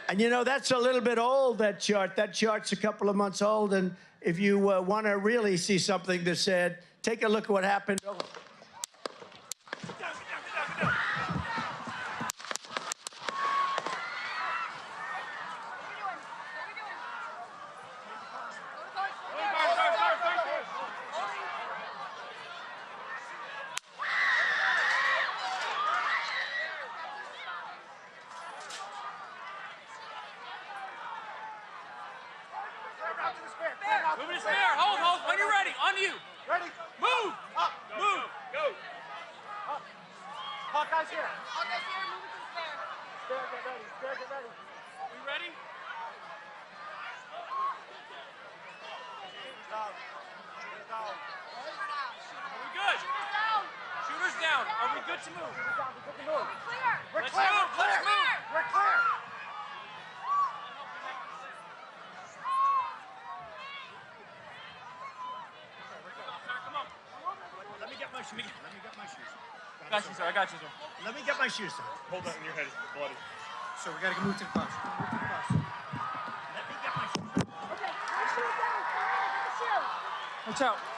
And you know, that's a little bit old, that chart. That chart's a couple of months old. And if you want to really see something that's said, take a look at what happened. Move to spare. Hold. When you're ready. On you. Ready? Move. Up. Move. Go. Up. Hawkeye's here. Hawkeye's here. Move it to the spare. Spare, get ready. Spare, get ready. We ready? Down. Down. Are we good? Shooters down. Shooters down. Are we good to move? Down. We're good to move. We're clear. We're Let's clear. move. We're Let's clear. move. We're clear. Come on. Let me get my shoes. Let me get my shoes. I got you, sir. I got you, sir. Let me get my shoes. Hold that in your head. It's bloody. So we gotta move to the bus. Move to the bus. Let me get my shoes. Okay. Shoot down. Get the shield. Watch out.